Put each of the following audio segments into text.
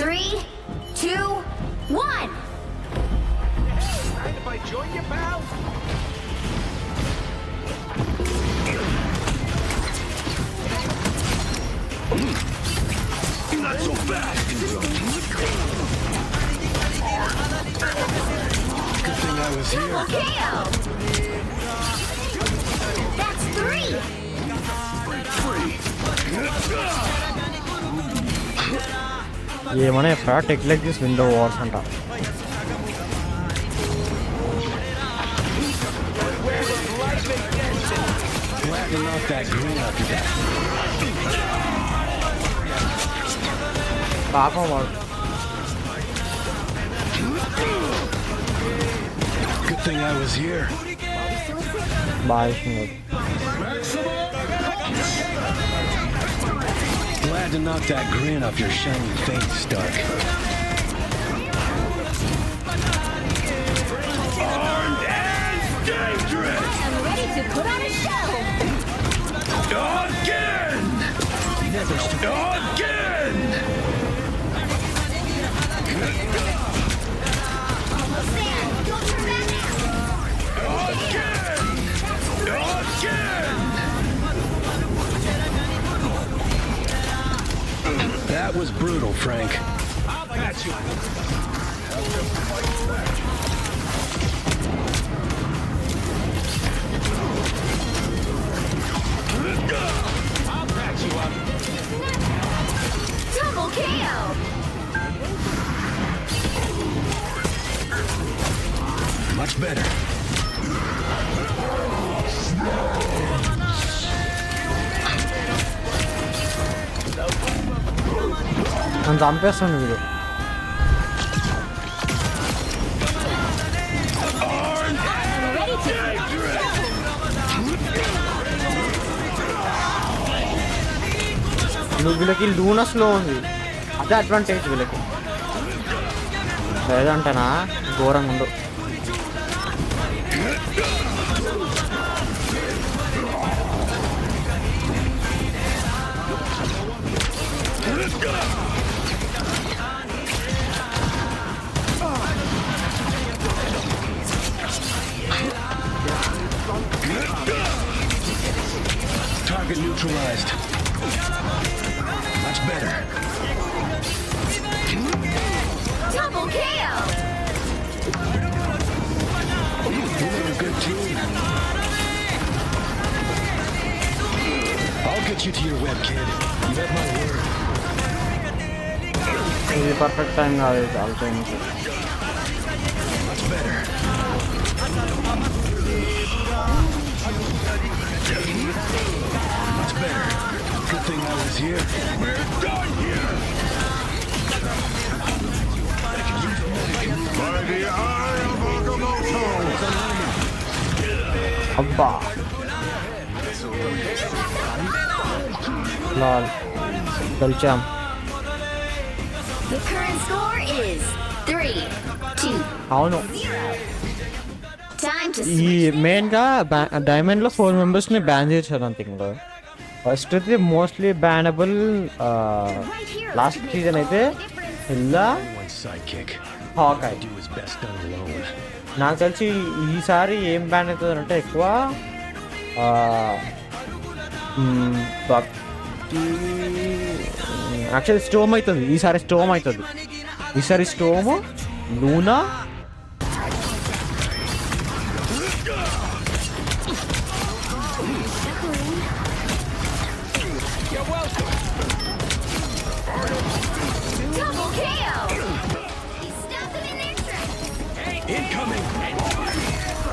3, 2, 1. Mind if I join you, pal? Not so fast! Good thing I was here. Double KO. That's 3. ఏమన్నా ఎప్పుడు tech like this window wars అంట. Glad to knock that green out your back. పాపం వాడు. Good thing I was here. బాగా ఇష్టం. Glad to knock that grin off your shiny face, Stark. Armed and dangerous! I'm ready to put on a show. Again! Never stop. Again! Almost there. Don't turn back now. Again! Again! That was brutal, Frank. I'll patch you. I'll patch you up. Double KO. Much better. నన్ను చంపేస్తాను వీడు. I'm ready to put on a show. నువ్వు వీళ్ళకి లూనస్లో ఉంది, అదే advantage వీళ్ళకి. లేదంటనా ఘోరంగా ఉండు. Target neutralized. Much better. Double KO. We're a good team. I'll get you to your web, kid. You have my word. ఇది పర్ఫెక్ట్ టైం కాదు, చాలా time. Much better. Much better. Good thing I was here. We're done here. By the eye of Agamotto. అబ్బా లాల్ గెలిచాం. The current score is 3, 2, అవును, 0. Time to ఈ switch. మెయిన్గా డైమండ్లో 4 మెంబర్స్ని ban చేశారు అంతే. ఇంకా ఫస్ట్ అయితే mostly bannable Right here. Last season అయితే ఇలా One sidekick. Hawkeye. Do his best done alone. నాకు తెలిసి ఈసారి ఏం బ్యాన్ అవుతుంది అంటే ఎక్కువ యాక్చువల్లీ స్టోమ్ అవుతుంది ఈసారి. ఈసారి storm, Luna, Double KO. He's stopping in their tracks. Incoming.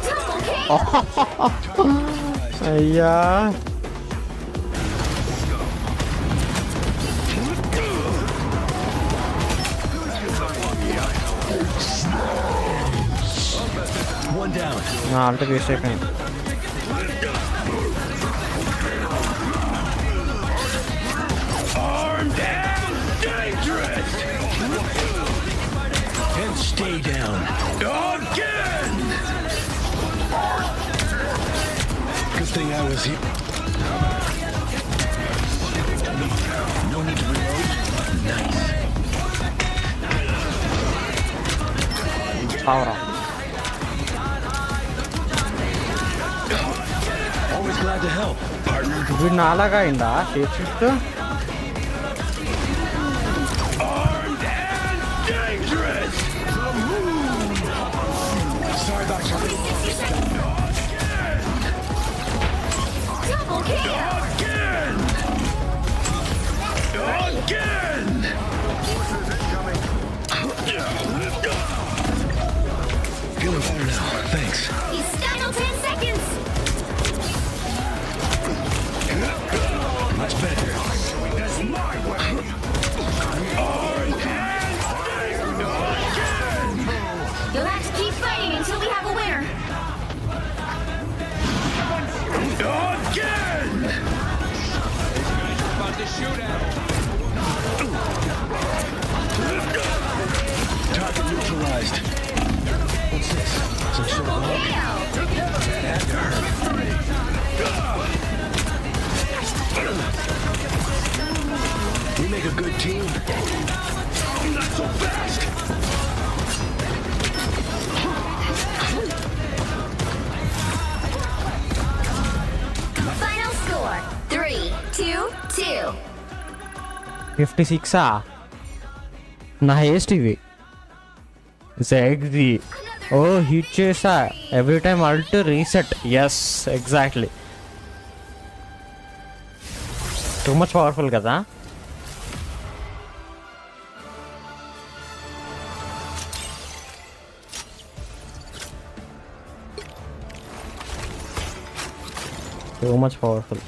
Double KO. అయ్యా One down. నా ఆల్ట్ వేస్ట్ అయిపోయింది. Armed and dangerous. And stay down. Again. Good thing I was here. No need to reload. Nice. సావరా. Always glad to help, partner. వీడు నాలాగా అయిందా shape shift? Armed and dangerous. Sorry about your 60 seconds. Double kill. again. Again. Feeling better now. Thanks. He's final 10 seconds. Much better. That's my way. Armed and again. You'll have to keep fighting until we have a winner. Again. About to shoot at him. Target neutralized. What's this? Some sort of Double bug? kill. Had to hurt. We make a good team. Not so fast. Final score 3-2-2. 56 నా highest ఇవి. Exactly. ఓ hit చేసా every time alt reset. Yes exactly. Too much powerful కదా. Too much powerful.